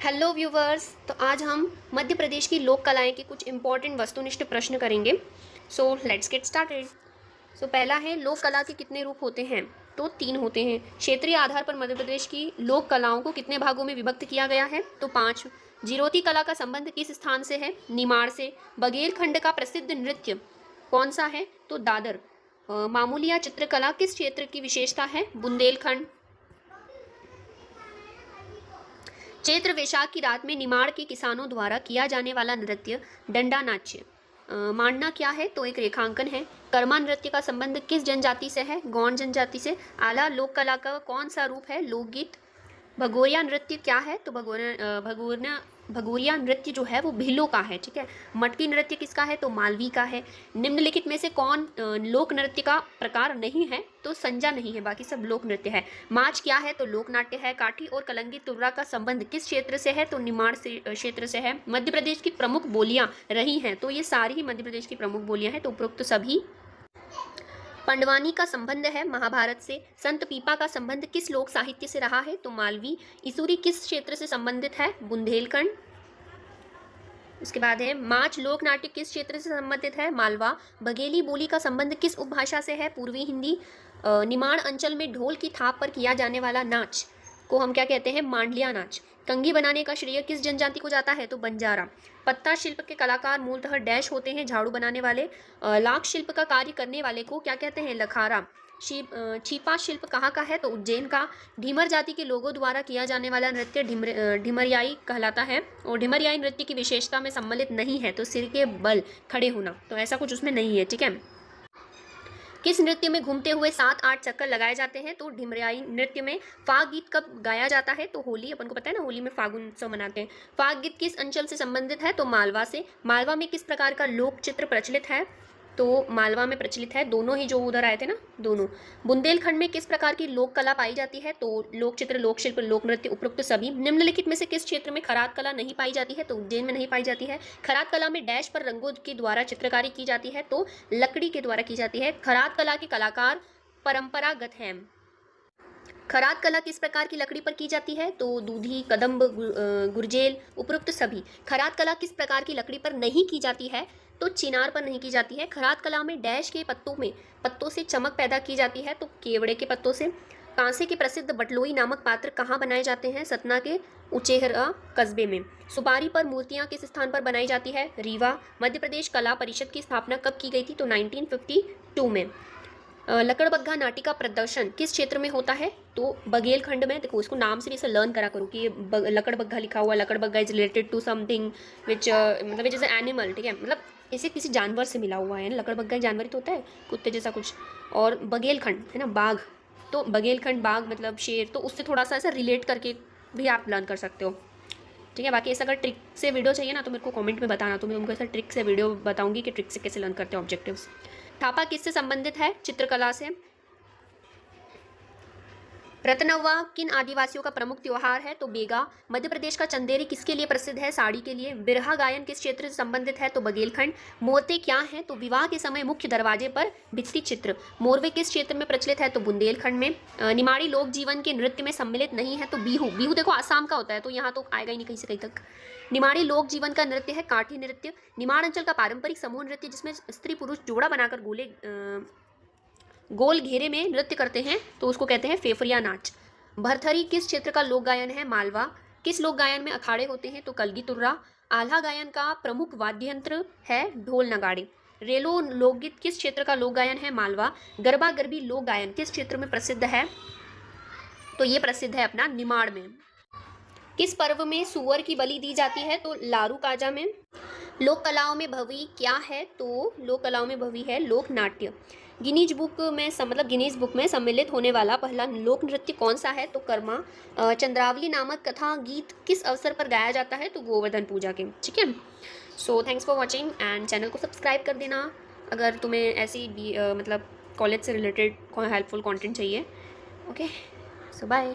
Hello viewers. तो आज हम मध्य प्रदेश की लोक कलाएं के कुछ इंपॉर्टेंट वस्तुनिष्ठ प्रश्न करेंगे। So let's get started. So पहला है, लोक कला के कितने रूप होते हैं? तो 3 होते हैं। क्षेत्रीय आधार पर मध्य प्रदेश की लोक कलाओं को कितने भागों में विभक्त किया गया है? तो 5। जिरोती कला का संबंध किस स्थान से है? निमाड़ से। बघेलखंड का प्रसिद्ध नृत्य कौन सा है? तो दादर। मामूलिया चित्रकला किस क्षेत्र की विशेषता है? बुंदेलखंड। चैत्र वैशाख की रात में निमाड़ के किसानों द्वारा किया जाने वाला नृत्य डंडा नाच्य मांडना क्या है? तो एक रेखांकन है। कर्मा नृत्य का संबंध किस जनजाति से है? गौंड जनजाति से। आला लोक कला का कौन सा रूप है? लोकगीत। भगोरिया नृत्य क्या है? तो भगोरिया नृत्य जो है वो भीलों का है। ठीक है। मटकी नृत्य किसका है? तो मालवी का है। निम्नलिखित में से कौन लोक नृत्य का प्रकार नहीं है? तो संजा नहीं है, बाकी सब लोक नृत्य है। माच क्या है? तो लोक नाट्य है। काठी और कलंगी तुर्रा का संबंध किस क्षेत्र से है? तो निमाड़ से क्षेत्र से है। मध्य प्रदेश की प्रमुख बोलियां रही हैं, तो ये सारी ही मध्य प्रदेश की प्रमुख बोलियां हैं, तो उपरोक्त सभी। पंडवानी का संबंध है महाभारत से। संत पीपा का संबंध किस लोक साहित्य से रहा है? तो मालवी। इसूरी किस क्षेत्र से संबंधित है? बुंदेलखंड। उसके बाद है, माच लोक नाट्य किस क्षेत्र से संबंधित है? मालवा। बघेली बोली का संबंध किस उपभाषा से है? पूर्वी हिंदी। निमाड़ अंचल में ढोल की थाप पर किया जाने वाला नाच को हम क्या कहते हैं? मांडलिया नाच। कंघी बनाने का श्रेय किस जनजाति को जाता है? तो बंजारा। पत्ता शिल्प के कलाकार मूलतः डैश होते हैं? झाड़ू बनाने वाले। लाख शिल्प का कार्य करने वाले को क्या कहते हैं? लखारा। छिपा शिल्प कहाँ का है? तो उज्जैन का। ढीमर जाति के लोगों द्वारा किया जाने वाला नृत्य ढिमरियाई कहलाता है, और ढिमरियाई नृत्य की विशेषता में सम्मिलित नहीं है, तो सिर के बल खड़े होना, तो ऐसा कुछ उसमें नहीं है। ठीक है। किस नृत्य में घूमते हुए 7-8 चक्कर लगाए जाते हैं? तो ढिमरियाई नृत्य में। फाग गीत कब गाया जाता है? तो होली, अपन को पता है ना, होली में फागुन उत्सव मनाते हैं। फाग गीत किस अंचल से संबंधित है? तो मालवा से। मालवा में किस प्रकार का लोक चित्र प्रचलित है? तो मालवा में प्रचलित है, दोनों ही जो उधर आए थे ना, दोनों। बुंदेलखंड में किस प्रकार की लोक कला पाई जाती है? तो लोक चित्र, लोक शिल्प, लोक नृत्य, उपरोक्त सभी। निम्नलिखित में से किस क्षेत्र में खरात कला नहीं पाई जाती है? तो उज्जैन में नहीं पाई जाती है। खरात कला में डैश पर रंगों के द्वारा चित्रकारी की जाती है? तो लकड़ी के द्वारा की जाती है। खरात कला के कलाकार परंपरागत हैं। खरात कला किस प्रकार की लकड़ी पर की जाती है? तो दूधी, कदम्ब, गुर्जेल, उपरोक्त सभी। खरात कला किस प्रकार की लकड़ी पर नहीं की जाती है? तो चिनार पर नहीं की जाती है। खरात कला में डैश के पत्तों से चमक पैदा की जाती है? तो केवड़े के पत्तों से। कांसे के प्रसिद्ध बटलोई नामक पात्र कहाँ बनाए जाते हैं? सतना के उचेहरा कस्बे में। सुपारी पर मूर्तियां किस स्थान पर बनाई जाती है? रीवा। मध्य प्रदेश कला परिषद की स्थापना कब की गई थी? तो 1952 में। लकड़बग्घा नाटिका प्रदर्शन किस क्षेत्र में होता है? तो बघेलखंड में। देखो, इसको नाम से भी इसे लर्न करा करो कि ये लकड़बग्घा लिखा हुआ, लकड़बग्घा is related to something which मतलब विच इज एनिमल। ठीक है, मतलब इसे किसी जानवर से मिला हुआ है ना। लकड़बग्घा जानवर ही तो होता है, कुत्ते जैसा कुछ। और बघेलखंड है ना, बाघ, तो बघेलखंड बाघ मतलब शेर, तो उससे थोड़ा सा ऐसा रिलेट करके भी आप लर्न कर सकते हो। ठीक है। बाकी ऐसा अगर ट्रिक से वीडियो चाहिए ना, तो मेरे को कमेंट में बताना, तो मैं तुमको ऐसा ट्रिक से वीडियो बताऊंगी कि ट्रिक से कैसे लर्न करते हैं ऑब्जेक्टिव्स। थापा किससे संबंधित है? चित्रकला से। रतनव्वा किन आदिवासियों का प्रमुख त्योहार है? तो बेगा। मध्य प्रदेश का चंदेरी किसके लिए प्रसिद्ध है? साड़ी के लिए। बिरहा गायन किस क्षेत्र से संबंधित है? तो बघेलखंड। मोरते क्या है? तो विवाह के समय मुख्य दरवाजे पर भित्ति चित्र। मोरवे किस क्षेत्र में प्रचलित है? तो बुंदेलखंड में। निमाड़ी लोक जीवन के नृत्य में सम्मिलित नहीं है? तो बिहू। बिहू देखो आसाम का होता है, तो यहाँ तो आएगा ही नहीं कहीं से कहीं तक। निमाड़ी लोक जीवन का नृत्य है काठी नृत्य। निमाड़ अंचल का पारंपरिक समूह नृत्य जिसमें स्त्री पुरुष जोड़ा बनाकर गोल घेरे में नृत्य करते हैं, तो उसको कहते हैं फेफरिया नाच। भरथरी किस क्षेत्र का लोक गायन है? मालवा। किस लोक गायन में अखाड़े होते हैं? तो कलगी तुर्रा। आल्हा गायन का प्रमुख वाद्य यंत्र है ढोल नगाड़े। रेलो लोकगीत किस क्षेत्र का लोक गायन है? मालवा। गरबा गरबी लोक गायन किस क्षेत्र में प्रसिद्ध है? तो ये प्रसिद्ध है अपना निमाड़ में। किस पर्व में सुअर की बलि दी जाती है? तो लारू काजा में। लोक कलाओं में भवी क्या है? तो लोक कलाओं में भवी है लोक नाट्य। गिनीज बुक में सम्मिलित होने वाला पहला लोक नृत्य कौन सा है? तो कर्मा। चंद्रावली नामक कथा गीत किस अवसर पर गाया जाता है? तो गोवर्धन पूजा के। ठीक है। So thanks for watching, and channel को सब्सक्राइब कर देना अगर तुम्हें ऐसी मतलब कॉलेज से रिलेटेड हेल्पफुल कंटेंट चाहिए। ओके, सो बाय।